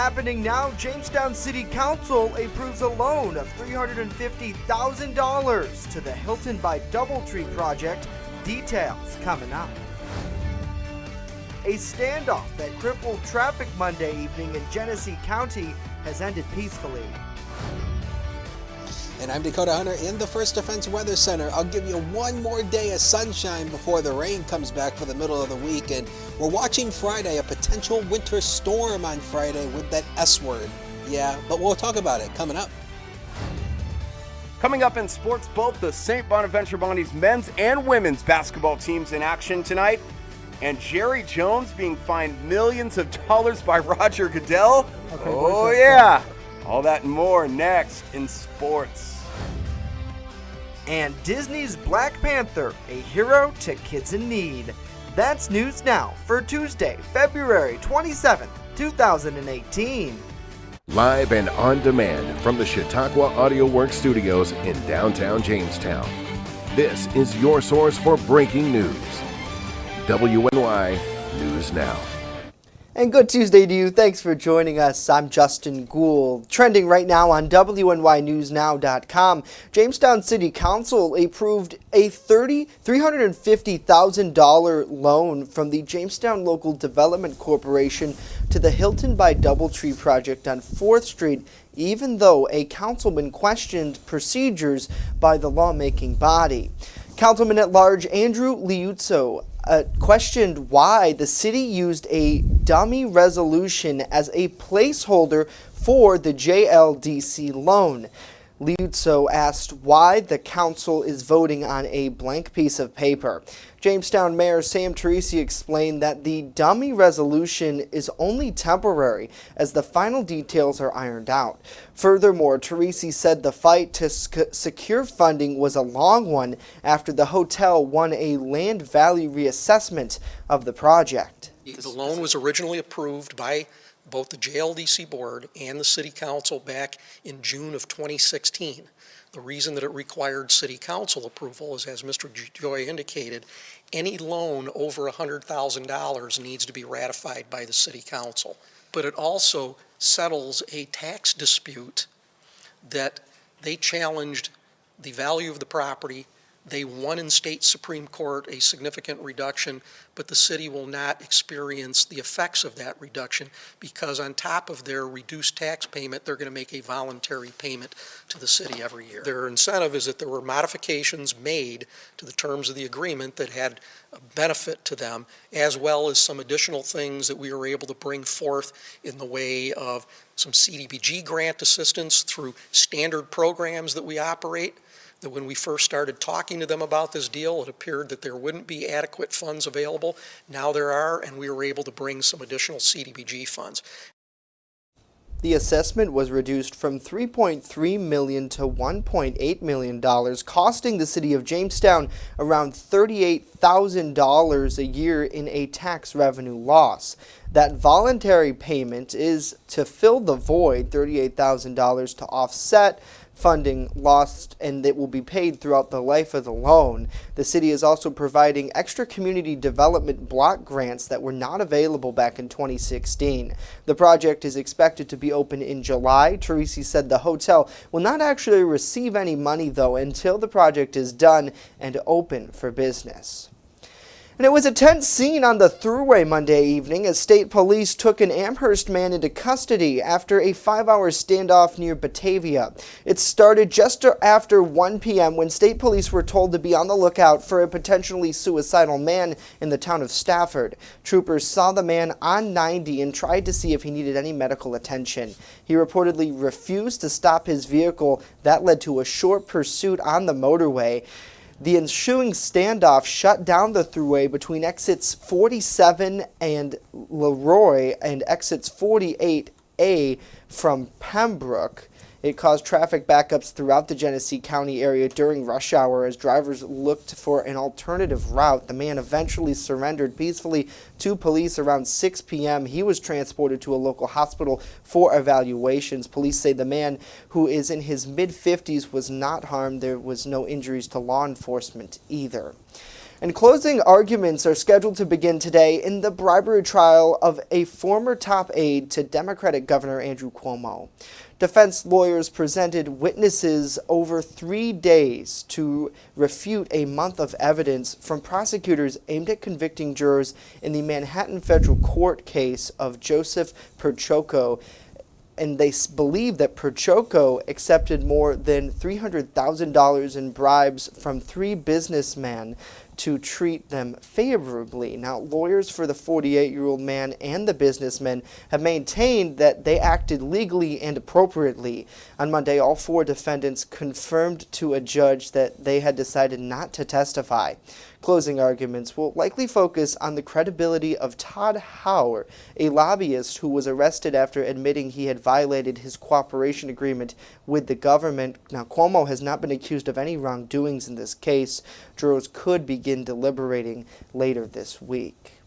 Happening now, Jamestown City Council approves a loan of $350,000 to the Hilton by Doubletree project. Details coming up. A standoff that crippled traffic Monday evening in Genesee County has ended peacefully. And I'm Dakota Hunter in the First Defense Weather Center. I'll give you one more day of sunshine before the rain comes back for the middle of the week. And we're watching Friday, a potential winter storm on Friday with that S word. Yeah, but we'll talk about it coming up. Coming up in sports, both the St. Bonaventure Bonnies men's and women's basketball teams in action tonight. And Jerry Jones being fined millions of dollars by Roger Goodell. Okay, oh yeah, all that and more next in sports. And Disney's Black Panther, a hero to kids in need. That's news now for Tuesday, February 27th, 2018. Live and on demand from the Chautauqua Audio Works studios in downtown Jamestown. This is your source for breaking news. WNY News Now. And good Tuesday to you. Thanks for joining us. I'm Justin Gould. Trending right now on WNYNewsNow.com, Jamestown City Council approved a $350,000 loan from the Jamestown Local Development Corporation to the Hilton by Doubletree project on 4th Street, even though a councilman questioned procedures by the lawmaking body. Councilman at Large Andrew Liuzzo questioned why the city used a dummy resolution as a placeholder for the JLDC loan. Liuzzo asked why the council is voting on a blank piece of paper. Jamestown Mayor Sam Teresi explained that the dummy resolution is only temporary as the final details are ironed out. Furthermore, Teresi said the fight to secure funding was a long one after the hotel won a land value reassessment of the project. The loan was originally approved by both the JLDC board and the city council back in June of 2016. The reason that it required city council approval is, as Mr. Joy indicated, any loan over $100,000 needs to be ratified by the city council. But it also settles a tax dispute that they challenged the value of the property. They won in state Supreme Court a significant reduction, but the city will not experience the effects of that reduction because on top of their reduced tax payment, they're going to make a voluntary payment to the city every year. Their incentive is that there were modifications made to the terms of the agreement that had a benefit to them, as well as some additional things that we were able to bring forth in the way of some CDBG grant assistance through standard programs that we operate. That when we first started talking to them about this deal, it appeared that there wouldn't be adequate funds available. Now there are, and we were able to bring some additional CDBG funds. The assessment was reduced from $3.3 million to $1.8 million, costing the city of Jamestown around $38,000 a year in a tax revenue loss. That voluntary payment is to fill the void, $38,000 to offset funding lost, and it will be paid throughout the life of the loan. The city is also providing extra community development block grants that were not available back in 2016. The project is expected to be open in July. Teresi said the hotel will not actually receive any money, though, until the project is done and open for business. And it was a tense scene on the Thruway Monday evening as state police took an Amherst man into custody after a 5-hour standoff near Batavia. It started just after 1 p.m. when state police were told to be on the lookout for a potentially suicidal man in the town of Stafford. Troopers saw the man on 90 and tried to see if he needed any medical attention. He reportedly refused to stop his vehicle. That led to a short pursuit on the motorway. The ensuing standoff shut down the thruway between exits 47 and Leroy and exits 48A from Pembroke. It caused traffic backups throughout the Genesee County area during rush hour as drivers looked for an alternative route. The man eventually surrendered peacefully to police around 6 p.m. He was transported to a local hospital for evaluations. Police say the man, who is in his mid-50s, was not harmed. There was no injuries to law enforcement either. And closing arguments are scheduled to begin today in the bribery trial of a former top aide to Democratic Governor Andrew Cuomo. Defense lawyers presented witnesses over 3 days to refute a month of evidence from prosecutors aimed at convicting jurors in the Manhattan Federal Court case of Joseph Perchoco. And they believe that Perchoco accepted more than $300,000 in bribes from 3 businessmen to treat them favorably. Now, lawyers for the 48-year-old man and the businessmen have maintained that they acted legally and appropriately. On Monday, all 4 defendants confirmed to a judge that they had decided not to testify. Closing arguments will likely focus on the credibility of Todd Hauer, a lobbyist who was arrested after admitting he had violated his cooperation agreement with the government. Now, Cuomo has not been accused of any wrongdoings in this case. Jurors could begin deliberating later this week.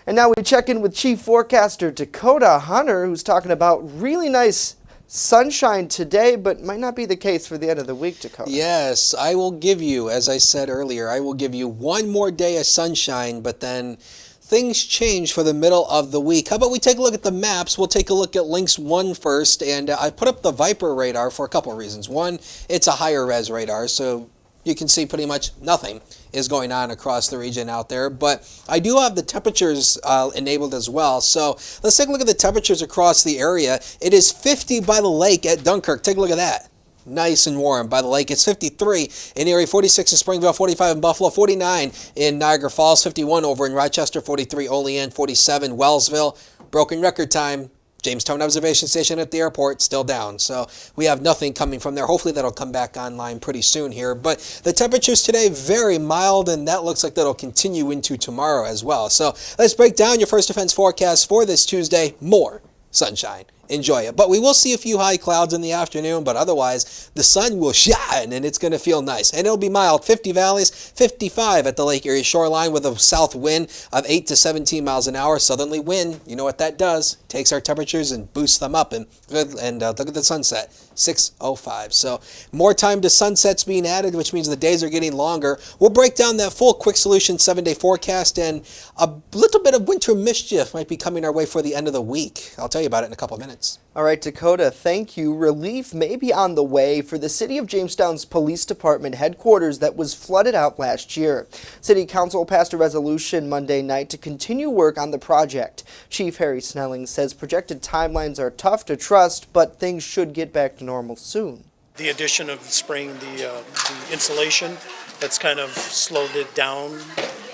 And now we check in with Chief Forecaster Dakota Hunter, who's talking about really nice sunshine today, but might not be the case for the end of the week, Dakota. Yes, I will give you, as I said earlier, I will give you one more day of sunshine, but then things change for the middle of the week. How about we take a look at the maps? We'll take a look at Lynx 1 first, and I put up the Viper radar for a couple of reasons. One, it's a higher res radar, so you can see pretty much nothing is going on across the region out there. But I do have the temperatures enabled as well. So let's take a look at the temperatures across the area. It is 50 by the lake at Dunkirk. Take a look at that. Nice and warm by the lake. It's 53 in Erie, 46 in Springville, 45 in Buffalo, 49 in Niagara Falls, 51 over in Rochester, 43 Olean, 47 Wellsville. Broken record time. Jamestown Observation Station at the airport, still down. So we have nothing coming from there. Hopefully that'll come back online pretty soon here. But the temperatures today, very mild, and that looks like that'll continue into tomorrow as well. So let's break down your First Defense forecast for this Tuesday. More sunshine. Enjoy it. But we will see a few high clouds in the afternoon, but otherwise the sun will shine and it's going to feel nice. And it'll be mild. 50 valleys, 55 at the Lake Erie shoreline with a south wind of 8 to 17 miles an hour. Southerly wind, you know what that does. Takes our temperatures and boosts them up. And look at the sunset, 6:05. So more time to sunsets being added, which means the days are getting longer. We'll break down that full Quick Solution 7-day forecast, and a little bit of winter mischief might be coming our way for the end of the week. I'll tell you about it in a couple of minutes. All right, Dakota, thank you. Relief may be on the way for the City of Jamestown's Police Department headquarters that was flooded out last year. City Council passed a resolution Monday night to continue work on the project. Chief Harry Snelling says projected timelines are tough to trust, but things should get back to normal soon. The addition of spraying the insulation, that's kind of slowed it down,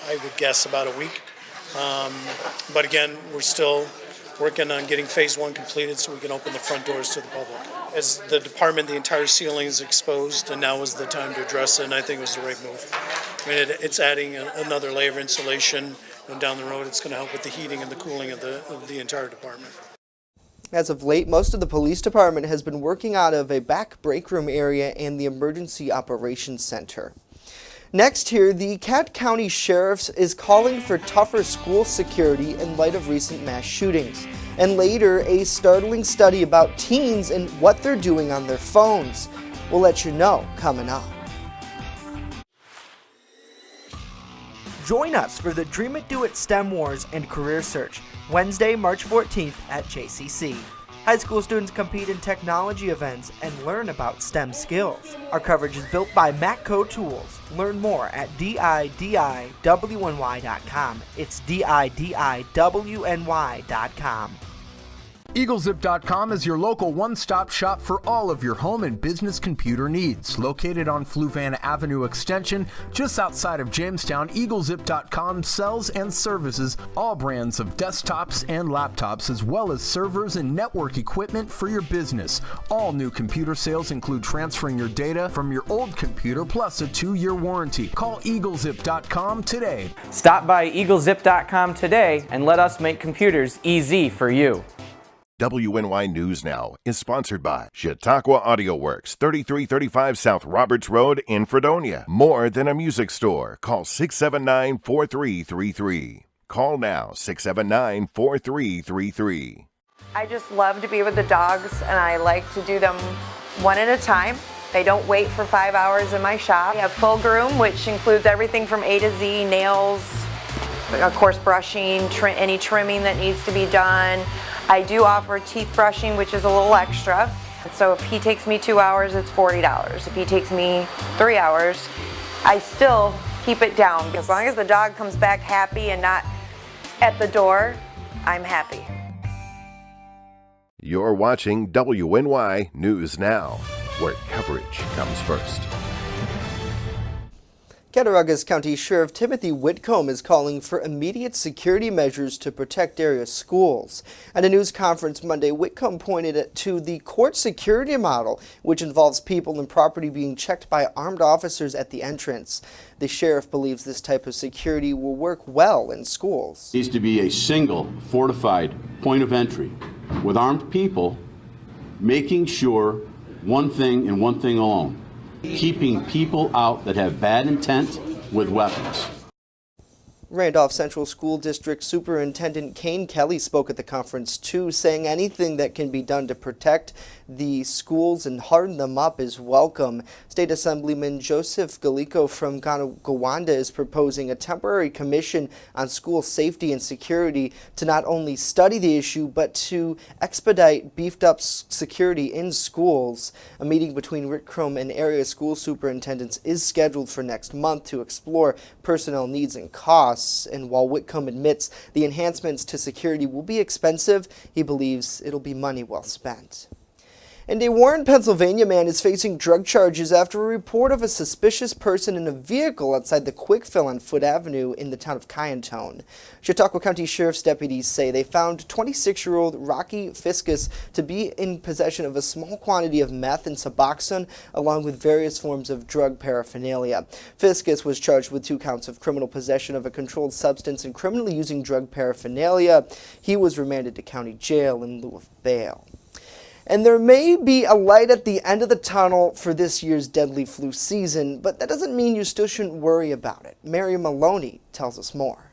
I would guess about a week. But again, we're still working on getting phase 1 completed so we can open the front doors to the public. As the department, the entire ceiling is exposed, and now is the time to address it, and I think it was the right move. I mean, it's adding another layer of insulation, and down the road it's going to help with the heating and the cooling of the entire department. As of late, most of the police department has been working out of a back break room area and the Emergency Operations Center. Next here, the Cat County Sheriff's is calling for tougher school security in light of recent mass shootings. And later, a startling study about teens and what they're doing on their phones. We'll let you know coming up. Join us for the Dream It Do It STEM Wars and Career Search, Wednesday, March 14th at JCC. High school students compete in technology events and learn about STEM skills. Our coverage is built by Matco Tools. Learn more at DIDIWNY.com. It's DIDIWNY.com. EagleZip.com is your local one-stop shop for all of your home and business computer needs. Located on Fluvan Avenue Extension, just outside of Jamestown, EagleZip.com sells and services all brands of desktops and laptops, as well as servers and network equipment for your business. All new computer sales include transferring your data from your old computer, plus a 2-year warranty. Call EagleZip.com today. Stop by EagleZip.com today and let us make computers easy for you. WNY News Now is sponsored by Chautauqua Audio Works, 3335 South Roberts Road in Fredonia. More than a music store. Call 679-4333. Call now, 679-4333. I just love to be with the dogs, and I like to do them one at a time. They don't wait for 5 hours in my shop. I have full groom, which includes everything from A to Z, nails, of course brushing, any trimming that needs to be done. I do offer teeth brushing, which is a little extra. So if he takes me 2 hours, it's $40. If he takes me 3 hours, I still keep it down. As long as the dog comes back happy and not at the door, I'm happy. You're watching WNY News Now, where coverage comes first. Cattaraugus County Sheriff Timothy Whitcomb is calling for immediate security measures to protect area schools. At a news conference Monday, Whitcomb pointed to the court security model, which involves people and property being checked by armed officers at the entrance. The sheriff believes this type of security will work well in schools. It needs to be a single fortified point of entry with armed people making sure one thing and one thing alone: keeping people out that have bad intent with weapons. Randolph Central School District Superintendent Kane Kelly spoke at the conference too, saying anything that can be done to protect the schools and harden them up is welcome. State Assemblyman Joseph Galico from Gowanda is proposing a temporary commission on school safety and security to not only study the issue but to expedite beefed up security in schools. A meeting between Whitcomb and area school superintendents is scheduled for next month to explore personnel needs and costs. And while Whitcomb admits the enhancements to security will be expensive, he believes it'll be money well spent. And a Warren, Pennsylvania man is facing drug charges after a report of a suspicious person in a vehicle outside the Quick Fill on Foot Avenue in the town of Kyantone. Chautauqua County Sheriff's deputies say they found 26-year-old Rocky Fiscus to be in possession of a small quantity of meth and Suboxone, along with various forms of drug paraphernalia. Fiscus was charged with 2 counts of criminal possession of a controlled substance and criminally using drug paraphernalia. He was remanded to county jail in lieu of bail. And there may be a light at the end of the tunnel for this year's deadly flu season, but that doesn't mean you still shouldn't worry about it. Mary Maloney tells us more.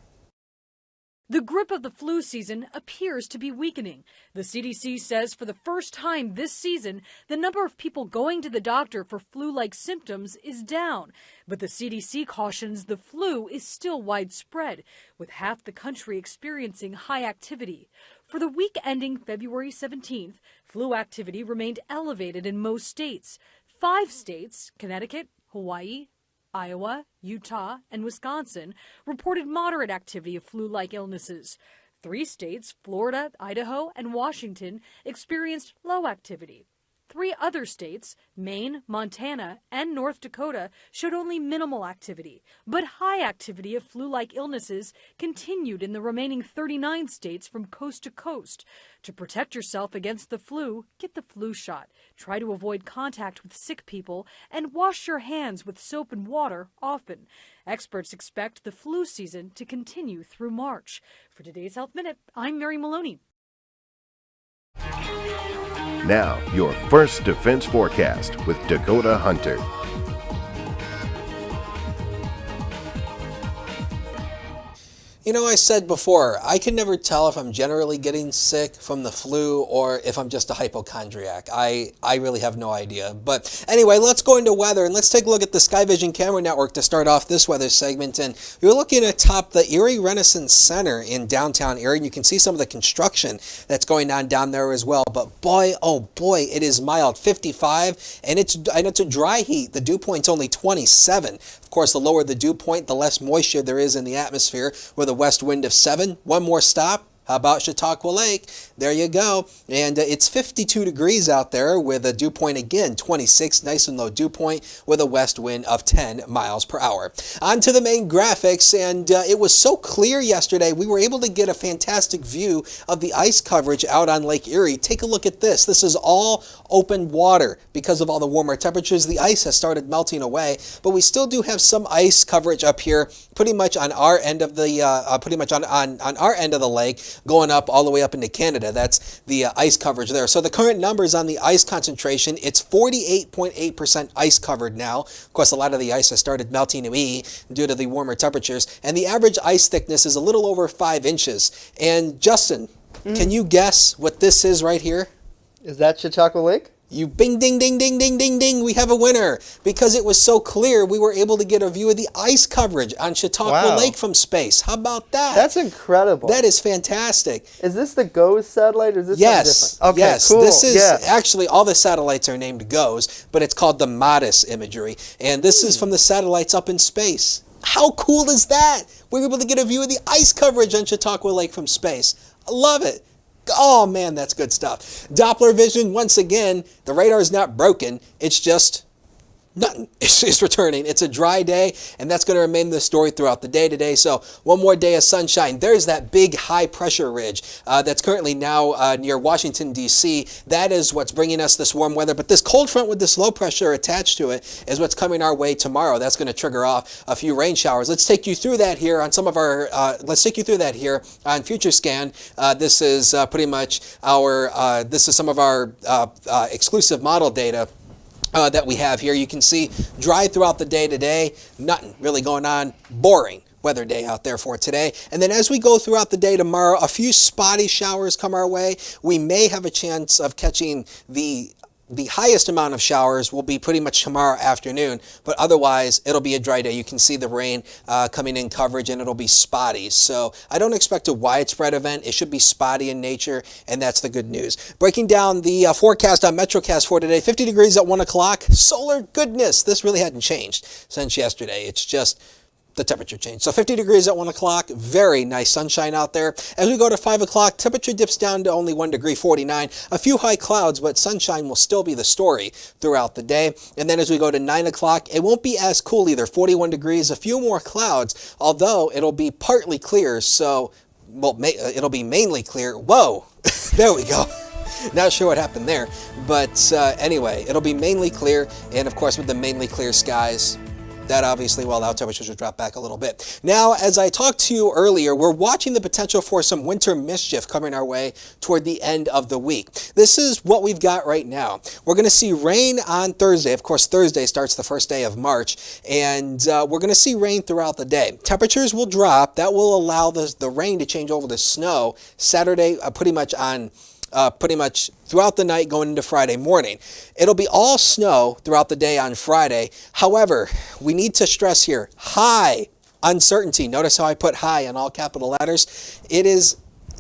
The grip of the flu season appears to be weakening. The CDC says for the first time this season, the number of people going to the doctor for flu-like symptoms is down. But the CDC cautions the flu is still widespread, with half the country experiencing high activity. For the week ending February 17th, flu activity remained elevated in most states. 5 states, Connecticut, Hawaii, Iowa, Utah, and Wisconsin, reported moderate activity of flu-like illnesses. 3 states, Florida, Idaho, and Washington, experienced low activity. 3 other states, Maine, Montana, and North Dakota, showed only minimal activity, but high activity of flu-like illnesses continued in the remaining 39 states from coast to coast. To protect yourself against the flu, get the flu shot. Try to avoid contact with sick people and wash your hands with soap and water often. Experts expect the flu season to continue through March. For today's Health Minute, I'm Mary Maloney. Now, your first defense forecast with Dakota Hunter. You know, I said before, I can never tell if I'm generally getting sick from the flu or if I'm just a hypochondriac. I really have no idea. But anyway, let's go into weather and let's take a look at the Sky Vision Camera Network to start off this weather segment. And you're looking atop the Erie Renaissance Center in downtown Erie, and you can see some of the construction that's going on down there as well. But boy, oh boy, it is mild, 55, and it's a dry heat. The dew point's only 27. Of course, the lower the dew point, the less moisture there is in the atmosphere, with a west wind of 7. One more stop. How about Chautauqua Lake? There you go. And it's 52 degrees out there with a dew point again, 26, nice and low dew point with a west wind of 10 miles per hour. On to the main graphics, and it was so clear yesterday, we were able to get a fantastic view of the ice coverage out on Lake Erie. Take a look at this. This is all open water. Because of all the warmer temperatures, the ice has started melting away, but we still do have some ice coverage up here, pretty much on our end of the on our end of the lake, going up all the way up into Canada. That's the ice coverage there. So the current numbers on the ice concentration, it's 48.8% ice covered now. Of course, a lot of the ice has started melting away due to the warmer temperatures, and the average ice thickness is a little over 5 inches. And Justin, can you guess what this is right here? Is that Chautauqua Lake? You bing, ding, ding, ding, ding, ding, ding, we have a winner. Because it was so clear, we were able to get a view of the ice coverage on Chautauqua Lake from space. How about that? That's incredible. That is fantastic. Is this the GOES satellite, or is this Yes. something different? Okay, yes. cool. This is Yeah. actually, all the satellites are named GOES, but it's called the MODIS imagery. And this is from the satellites up in space. How cool is that? We were able to get a view of the ice coverage on Chautauqua Lake from space. I love it. Oh man, that's good stuff. Doppler vision, once again, the radar is not broken. It's just nothing. It's returning. It's a dry day, and that's going to remain the story throughout the day today. So one more day of sunshine. There's that big high pressure ridge that's currently now near Washington, D.C. That is what's bringing us this warm weather. But this cold front with this low pressure attached to it is what's coming our way tomorrow. That's going to trigger off a few rain showers. Let's take you through that here on some of our. Let's take you through that here on Future Scan. This is pretty much our. This is some of our exclusive model data that we have here. You can see dry throughout the day today, nothing really going on, boring weather day out there for today. And then as we go throughout the day tomorrow, a few spotty showers come our way. We may have a chance of catching the highest amount of showers will be pretty much tomorrow afternoon, but otherwise it'll be a dry day. You can see the rain coming in coverage, and it'll be spotty. So I don't expect a widespread event. It should be spotty in nature, and that's the good news. Breaking down the forecast on MetroCast for today, 50 degrees at 1 o'clock. Solar goodness. This really hadn't changed since yesterday. It's just the temperature change. So 50 degrees at 1 o'clock, very nice sunshine out there. As we go to 5 o'clock, temperature dips down to only 1 degree, 49. A few high clouds, but sunshine will still be the story throughout the day. And then as we go to 9 o'clock, it won't be as cool either, 41 degrees, a few more clouds, although it'll be partly clear, so, well, it'll be mainly clear. Whoa, there we go. Not sure what happened there, but anyway, it'll be mainly clear, and of course with the mainly clear skies, that obviously will allow temperatures to drop back a little bit. Now, as I talked to you earlier, we're watching the potential for some winter mischief coming our way toward the end of the week. This is what we've got right now. We're going to see rain on Thursday. Of course, Thursday starts the first day of March, and we're going to see rain throughout the day. Temperatures will drop. That will allow the rain to change over to snow Saturday, pretty much throughout the night going into Friday morning. It'll be all snow throughout the day on Friday. However, we need to stress here, high uncertainty. Notice how I put high in all capital letters.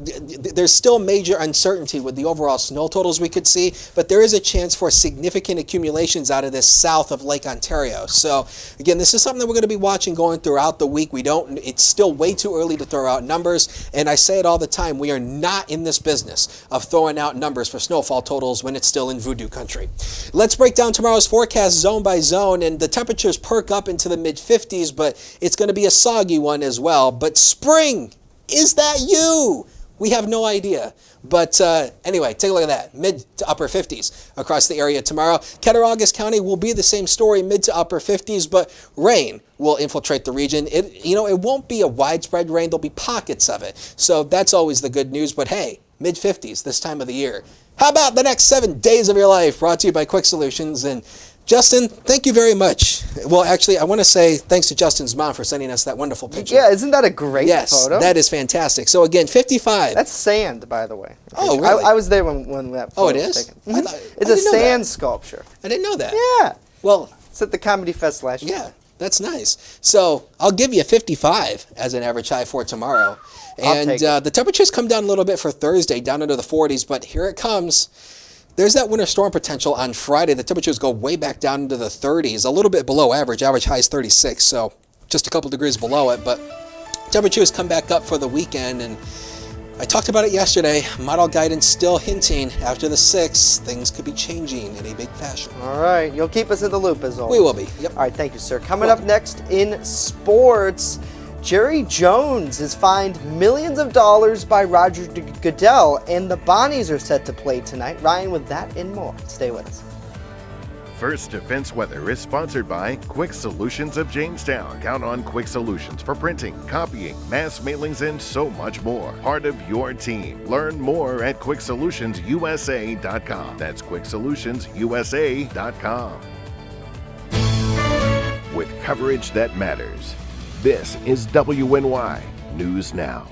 There's still major uncertainty with the overall snow totals we could see, but there is a chance for significant accumulations out of this south of Lake Ontario. So again, this is something that we're going to be watching going throughout the week. It's still way too early to throw out numbers, and I say it all the time, we are not in this business of throwing out numbers for snowfall totals when it's still in voodoo country. Let's break down tomorrow's forecast zone by zone, and the temperatures perk up into the mid-50s, but it's going to be a soggy one as well. But spring, is that you? We have no idea. But anyway, take a look at that. Mid to upper 50s across the area tomorrow. Cattaraugus County will be the same story, mid to upper 50s, but rain will infiltrate the region. It won't be a widespread rain. There'll be pockets of it. So that's always the good news. But hey, mid 50s this time of the year. How about the next 7 days of your life? Brought to you by Quick Solutions. And Justin, thank you very much. Well, actually, I want to say thanks to Justin's mom for sending us that wonderful picture. Yeah, isn't that a great photo? Yes, that is fantastic. So again, 55. That's sand, by the way. Oh, really? I was there when that photo it was is? taken. It's a sand sculpture. I didn't know that. Yeah. Well, it's at the Comedy Fest last year. Yeah, that's nice. So I'll give you 55 as an average high for tomorrow. And the temperatures come down a little bit for Thursday, down into the 40s, but here it comes. There's that winter storm potential on Friday. The temperatures go way back down into the 30s, a little bit below average. Average high is 36, so just a couple degrees below it. But temperatures come back up for the weekend, and I talked about it yesterday. Model guidance still hinting after the 6th, things could be changing in a big fashion. All right, you'll keep us in the loop as always. We will be, yep. All right, thank you, sir. Coming up next in sports, Jerry Jones is fined millions of dollars by Roger Goodell, and the Bonnies are set to play tonight. Ryan, with that and more. Stay with us. First Defense Weather is sponsored by Quick Solutions of Jamestown. Count on Quick Solutions for printing, copying, mass mailings, and so much more. Part of your team. Learn more at QuickSolutionsUSA.com. That's QuickSolutionsUSA.com. With coverage that matters. This is WNY News Now.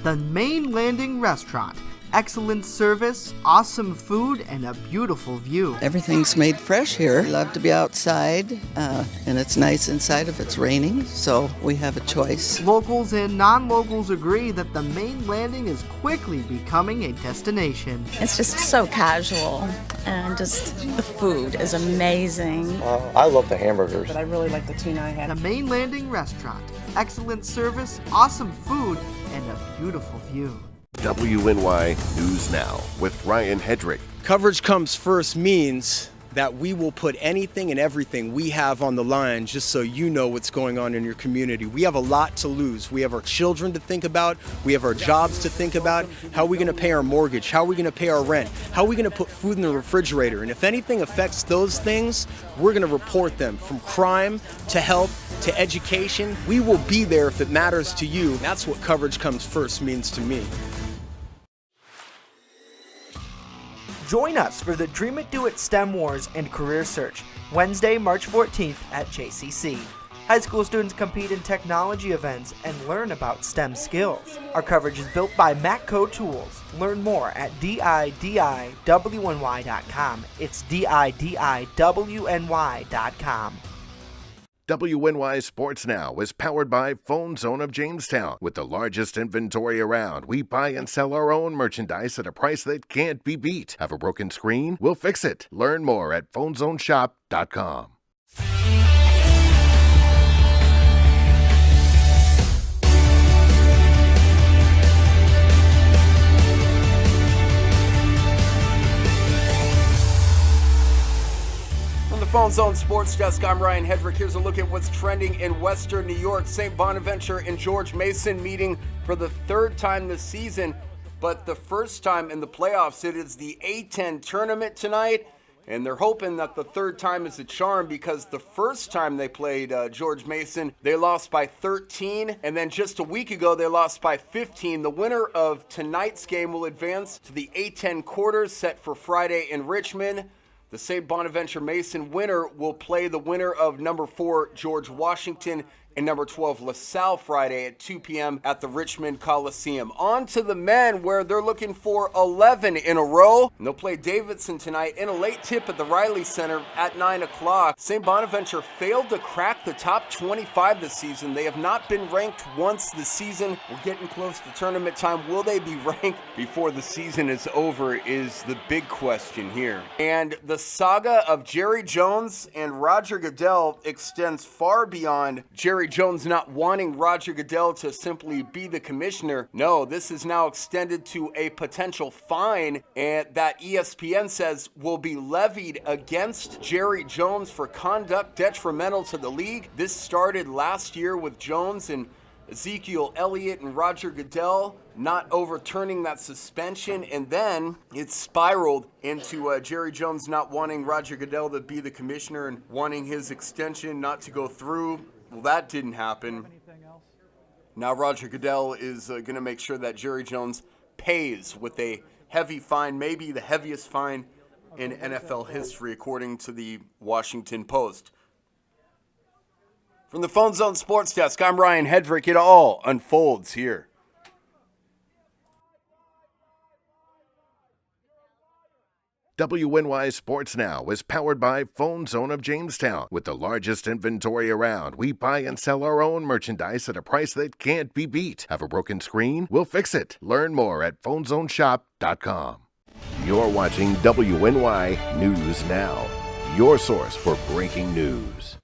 The Main Landing Restaurant Excellent service, awesome food, and a beautiful view. Everything's made fresh here. We love to be outside, and it's nice inside if it's raining, so we have a choice. Locals and non-locals agree that the main landing is quickly becoming a destination. It's just so casual, and just the food is amazing. I love the hamburgers. But I really like the tuna I had. The main landing restaurant. Excellent service, awesome food, and a beautiful view. WNY News Now with Ryan Hedrick. Coverage comes first means that we will put anything and everything we have on the line just so you know what's going on in your community. We have a lot to lose. We have our children to think about. We have our jobs to think about. How are we going to pay our mortgage? How are we going to pay our rent? How are we going to put food in the refrigerator? And if anything affects those things, we're going to report them, from crime to health to education. We will be there if it matters to you. That's what coverage comes first means to me. Join us for the Dream It Do It STEM Wars and Career Search, Wednesday, March 14th at JCC. High school students compete in technology events and learn about STEM skills. Our coverage is built by Matco Tools. Learn more at DIDIWNY.com. It's DIDIWNY.com. WNY Sports Now is powered by Phone Zone of Jamestown. With the largest inventory around, we buy and sell our own merchandise at a price that can't be beat. Have a broken screen? We'll fix it. Learn more at phonezoneshop.com. Phone Zone Sports Desk, I'm Ryan Hedrick. Here's a look at what's trending in Western New York. St. Bonaventure and George Mason meeting for the third time this season, but the first time in the playoffs. It is the A10 tournament tonight, and they're hoping that the third time is a charm, because the first time they played George Mason, they lost by 13, and then just a week ago they lost by 15. The winner of tonight's game will advance to the A10 quarters set for Friday in Richmond. The St. Bonaventure Mason winner will play the winner of number 4 George Washington and number 12 LaSalle Friday at 2 p.m. at the Richmond Coliseum. On to the men, where they're looking for 11 in a row. And they'll play Davidson tonight in a late tip at the Riley Center at 9 o'clock. St. Bonaventure failed to crack the top 25 this season. They have not been ranked once this season. We're getting close to tournament time. Will they be ranked before the season is over is the big question here. And the saga of Jerry Jones and Roger Goodell extends far beyond Jerry Jones not wanting Roger Goodell to simply be the commissioner. No, this is now extended to a potential fine, and that ESPN says will be levied against Jerry Jones for conduct detrimental to the league. This started last year with Jones and Ezekiel Elliott and Roger Goodell not overturning that suspension, and then it spiraled into Jerry Jones not wanting Roger Goodell to be the commissioner and wanting his extension not to go through. Well, that didn't happen. Now Roger Goodell is going to make sure that Jerry Jones pays with a heavy fine, maybe the heaviest fine in NFL history, according to the Washington Post. From the Phone Zone Sports Desk, I'm Ryan Hedrick. It all unfolds here. WNY Sports Now is powered by Phone Zone of Jamestown. With the largest inventory around, we buy and sell our own merchandise at a price that can't be beat. Have a broken screen? We'll fix it. Learn more at phonezoneshop.com. You're watching WNY News Now, your source for breaking news.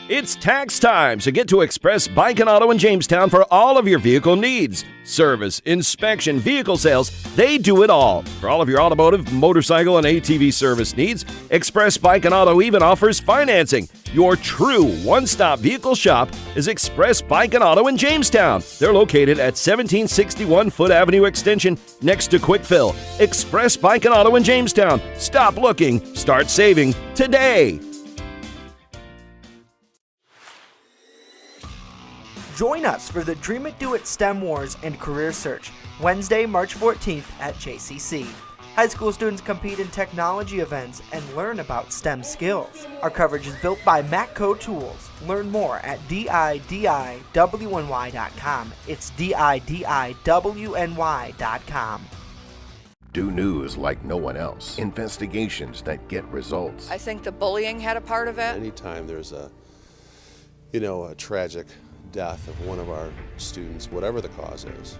It's tax time, so get to Express Bike and Auto in Jamestown for all of your vehicle needs. Service, inspection, vehicle sales, they do it all. For all of your automotive, motorcycle, and ATV service needs, Express Bike and Auto even offers financing. Your true one-stop vehicle shop is Express Bike and Auto in Jamestown. They're located at 1761 Foot Avenue Extension next to Quick Fill. Express Bike and Auto in Jamestown. Stop looking, start saving today. Join us for the Dream It Do It STEM Wars and Career Search, Wednesday, March 14th at JCC. High school students compete in technology events and learn about STEM skills. Our coverage is built by Matco Tools. Learn more at DIDIWNY.com. It's DIDIWNY.com. Do news like no one else. Investigations that get results. I think the bullying had a part of it. Anytime there's a tragic death of one of our students, whatever the cause is,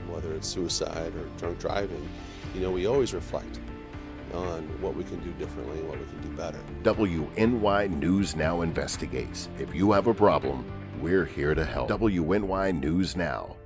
whether it's suicide or drunk driving, we always reflect on what we can do differently and what we can do better. WNY News Now investigates. If you have a problem, we're here to help. WNY News Now.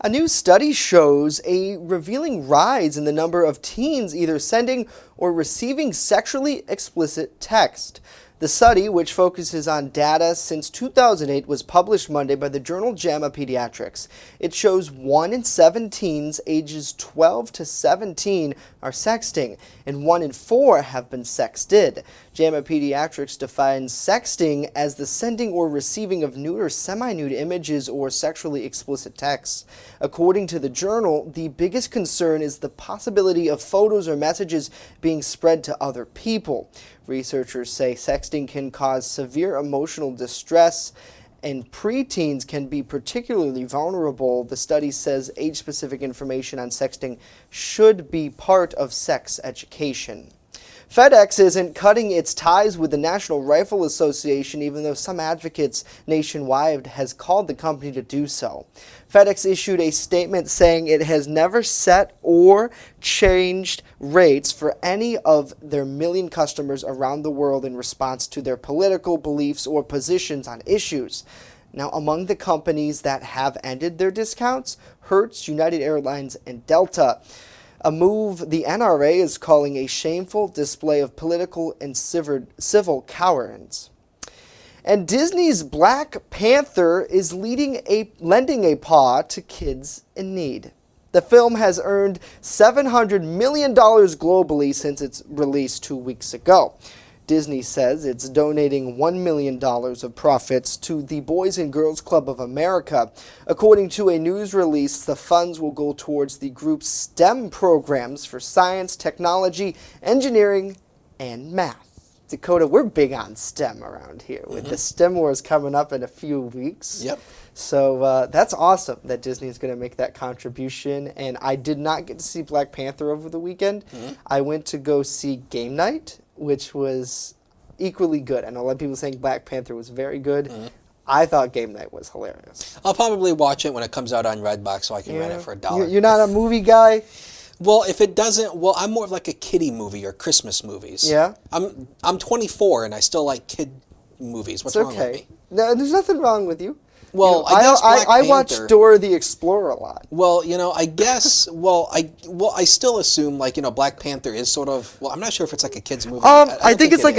A new study shows a revealing rise in the number of teens either sending or receiving sexually explicit text. The study, which focuses on data since 2008, was published Monday by the journal JAMA Pediatrics. It shows 1 in 7 teens ages 12 to 17 are sexting, and 1 in 4 have been sexted. JAMA Pediatrics defines sexting as the sending or receiving of nude or semi-nude images or sexually explicit texts. According to the journal, the biggest concern is the possibility of photos or messages being spread to other people. Researchers say sexting can cause severe emotional distress, and preteens can be particularly vulnerable. The study says age-specific information on sexting should be part of sex education. FedEx isn't cutting its ties with the National Rifle Association, even though some advocates nationwide has called the company to do so. FedEx issued a statement saying it has never set or changed rates for any of their million customers around the world in response to their political beliefs or positions on issues. Now, among the companies that have ended their discounts, Hertz, United Airlines, and Delta. A move the NRA is calling a shameful display of political and civil cowardice. And Disney's Black Panther is lending a paw to kids in need. The film has earned $700 million globally since its release 2 weeks ago. Disney says it's donating $1 million of profits to the Boys and Girls Club of America. According to a news release, the funds will go towards the group's STEM programs for science, technology, engineering, and math. Dakota, we're big on STEM around here with the STEM Wars coming up in a few weeks. Yep. So that's awesome that Disney is going to make that contribution. And I did not get to see Black Panther over the weekend. I went to go see Game Night, which was equally good. I know a lot of people saying Black Panther was very good. I thought Game Night was hilarious. I'll probably watch it when it comes out on Redbox so I can rent it for $1. You're not a movie guy? Well, if it doesn't, I'm more of like a kiddie movie or Christmas movies. Yeah? I'm 24 and I still like kid movies. What's wrong with me? No, there's nothing wrong with you. Well, I watch Dora the Explorer a lot. Well, I guess. I still assume Black Panther is sort of. Well, I'm not sure if it's like a kids movie. I think it's like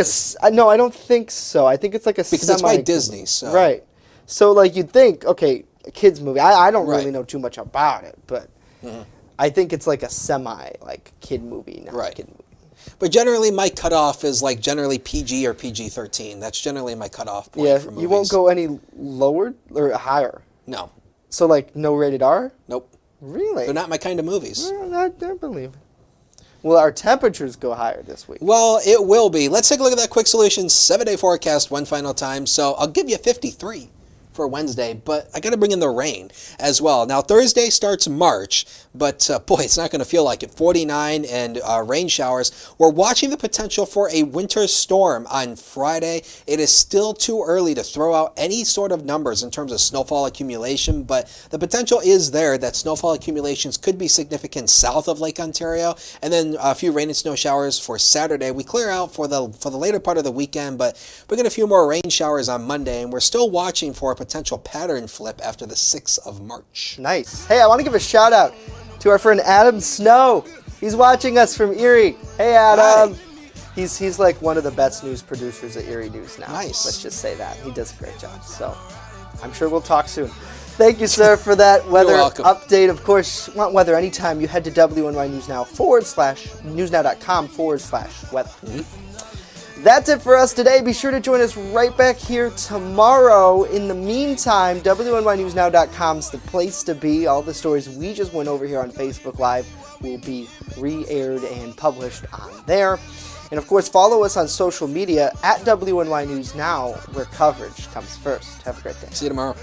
no, I don't think so. I think it's like a because it's by Disney, so right. So you'd think, okay, a kids movie. I don't really know too much about it, but I think it's like a semi kid movie, not a kid movie. But generally, my cutoff is generally PG or PG-13. That's generally my cutoff point for movies. You won't go any lower or higher? No. So no rated R? Nope. Really? They're not my kind of movies. I don't believe it. Will our temperatures go higher this week? Well, it will be. Let's take a look at that Quick Solutions 7-day forecast one final time. So I'll give you 53 for Wednesday, but I got to bring in the rain as well. Now, Thursday starts March, but boy, it's not going to feel like it. 49 and rain showers. We're watching the potential for a winter storm on Friday. It is still too early to throw out any sort of numbers in terms of snowfall accumulation, but the potential is there that snowfall accumulations could be significant south of Lake Ontario, and then a few rain and snow showers for Saturday. We clear out for the later part of the weekend, but we get a few more rain showers on Monday, and we're still watching for a potential pattern flip after the 6th of March. Nice. Hey, I want to give a shout out to our friend Adam Snow. He's watching us from Erie. Hey, Adam. Hi. He's like one of the best news producers at Erie News now. Nice. Let's just say that. He does a great job. So I'm sure we'll talk soon. Thank you, sir, for that weather update. Of course, want weather anytime, you head to WNY News Now /newsnow.com/weather. That's it for us today. Be sure to join us right back here tomorrow. In the meantime, WNYNewsNow.com is the place to be. All the stories we just went over here on Facebook Live will be re-aired and published on there. And of course, follow us on social media at WNY News Now, where coverage comes first. Have a great day. See you tomorrow.